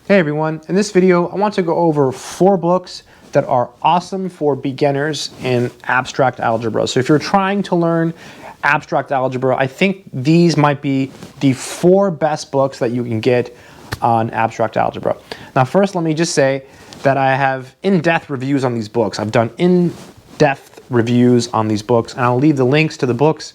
Hey everyone, in this video I want to go over 4 books that are awesome for beginners in abstract algebra. So if you're trying to learn abstract algebra, I think these might be the 4 best books that you can get on abstract algebra. Now first let me just say that I have in-depth reviews on these books. I've done in-depth reviews on these books, and I'll leave the links to the books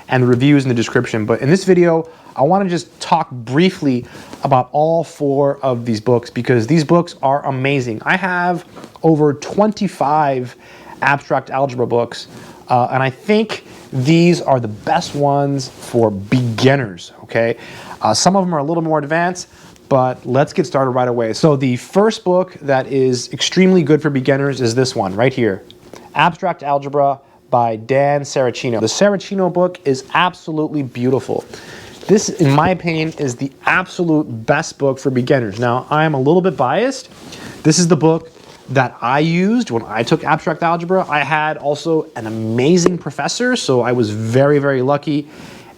and the reviews in the description. But in this video, I want to just talk briefly about all 4 of these books because these books are amazing. I have over 25 abstract algebra books, and I think these are the best ones for beginners, okay? Some of them are a little more advanced, but let's get started right away. So the first book that is extremely good for beginners is this one right here, Abstract Algebra by Dan Saracino. The Saracino book is absolutely beautiful. This, in my opinion, is the absolute best book for beginners. Now, I am a little bit biased. This is the book that I used when I took abstract algebra. I had also an amazing professor, so I was very, very lucky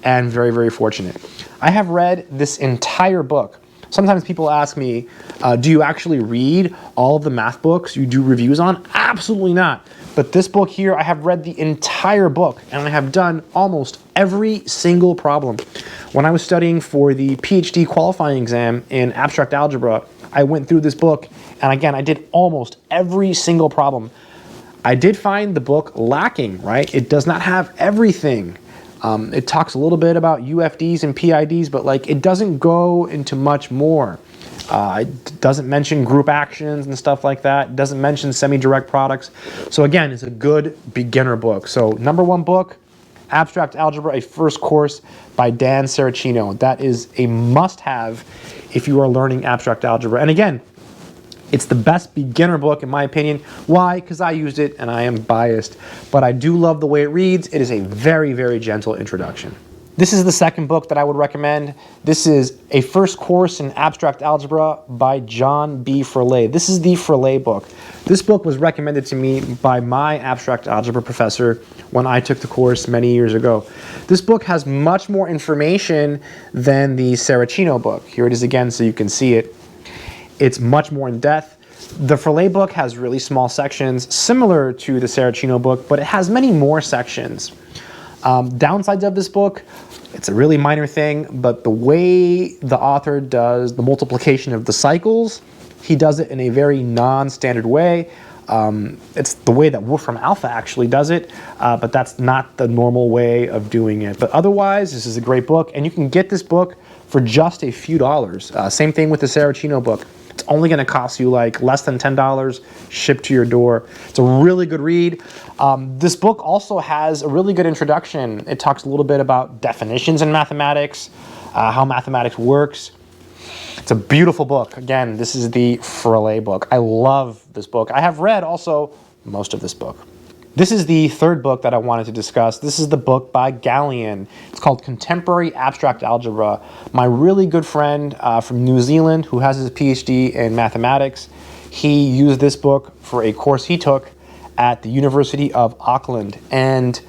and very, very fortunate. I have read this entire book. Sometimes people ask me, do you actually read all of the math books you do reviews on? Absolutely not. But this book here, I have read the entire book, and I have done almost every single problem. When I was studying for the PhD qualifying exam in abstract algebra, I went through this book, and again, I did almost every single problem. I did find the book lacking, right? It does not have everything. It talks a little bit about UFDs and PIDs, but like it doesn't go into much more. It doesn't mention group actions and stuff like that. It doesn't mention semi-direct products. So again, it's a good beginner book. So number 1 book, Abstract Algebra, a First Course by Dan Saracino. That is a must-have if you are learning abstract algebra. And again, it's the best beginner book in my opinion. Why? Because I used it and I am biased. But I do love the way it reads. It is a very, very gentle introduction. This is the second book that I would recommend. This is A First Course in Abstract Algebra by John B. Fraleigh. This is the Fraleigh book. This book was recommended to me by my abstract algebra professor when I took the course many years ago. This book has much more information than the Saracino book. Here it is again so you can see it. It's much more in depth. The Fraleigh book has really small sections similar to the Saracino book, but it has many more sections. Downsides of this book, it's a really minor thing, but the way the author does the multiplication of the cycles, he does it in a very non-standard way. It's the way that Wolfram Alpha actually does it, but that's not the normal way of doing it. But otherwise, this is a great book, and you can get this book for just a few dollars. Same thing with the Saracino book. It's only going to cost you like less than $10 shipped to your door. It's a really good read. This book also has a really good introduction. It talks a little bit about definitions in mathematics, how mathematics works. It's a beautiful book. Again, this is the Fraleigh book. I love this book. I have read also most of this book. This is the third book that I wanted to discuss. This is the book by Gallian. It's called Contemporary Abstract Algebra. My really good friend from New Zealand who has his PhD in mathematics, he used this book for a course he took at the University of Auckland, and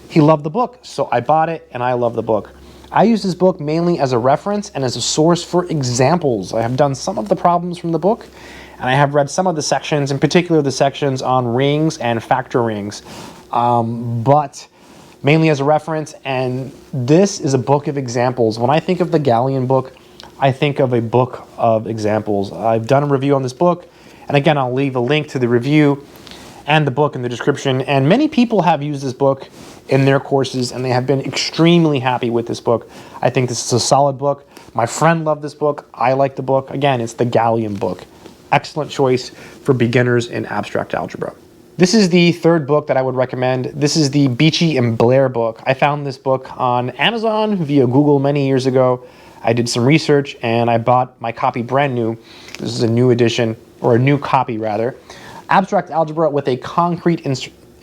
he loved the book. So I bought it, and I love the book. I use this book mainly as a reference and as a source for examples. I have done some of the problems from the book, and I have read some of the sections, in particular the sections on rings and factor rings, but mainly as a reference. And this is a book of examples. When I think of the Gallian book, I think of a book of examples. I've done a review on this book, and again, I'll leave a link to the review and the book in the description. And many people have used this book in their courses, and they have been extremely happy with this book. I think this is a solid book. My friend loved this book. I like the book. Again, it's the Gallian book. Excellent choice for beginners in abstract algebra. This is the third book that I would recommend. This is the Beachy Mblair book. I found this book on Amazon via Google many years ago. I did some research and I bought my copy brand new. This is a new edition, or a new copy rather. Abstract Algebra with a Concrete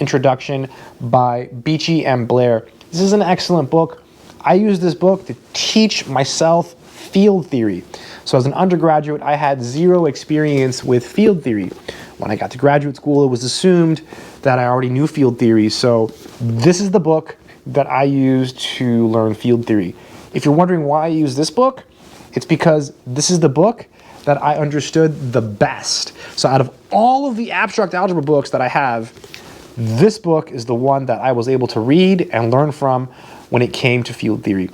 Introduction by Beachy Mblair. This is an excellent book. I use this book to teach myself field theory. So as an undergraduate, I had zero experience with field theory. When I got to graduate school, it was assumed that I already knew field theory. So this is the book that I use to learn field theory. If you're wondering why I use this book, it's because this is the book that I understood the best. So out of all of the abstract algebra books that I have, this book is the one that I was able to read and learn from when it came to field theory.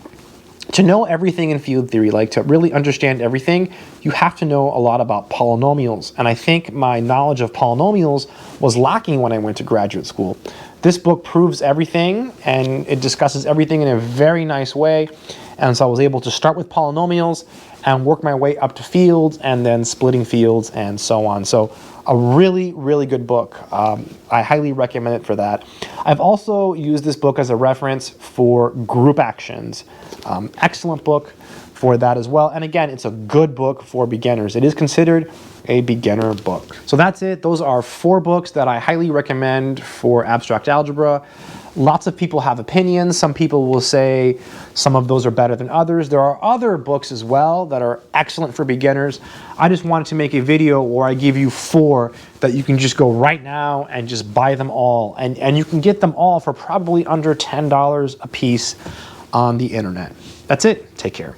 To know everything in field theory, like to really understand everything, you have to know a lot about polynomials. And I think my knowledge of polynomials was lacking when I went to graduate school. This book proves everything, and it discusses everything in a very nice way. And so I was able to start with polynomials and work my way up to fields and then splitting fields and so on. So a really, really good book. I highly recommend it for that. I've also used this book as a reference for group actions. Excellent book for that as well. And again, it's a good book for beginners. It is considered a beginner book. So that's it. Those are 4 books that I highly recommend for abstract algebra. Lots of people have opinions. Some people will say some of those are better than others. There are other books as well that are excellent for beginners. I just wanted to make a video where I give you 4 that you can just go right now and just buy them all. And you can get them all for probably under $10 a piece on the internet. That's it. Take care.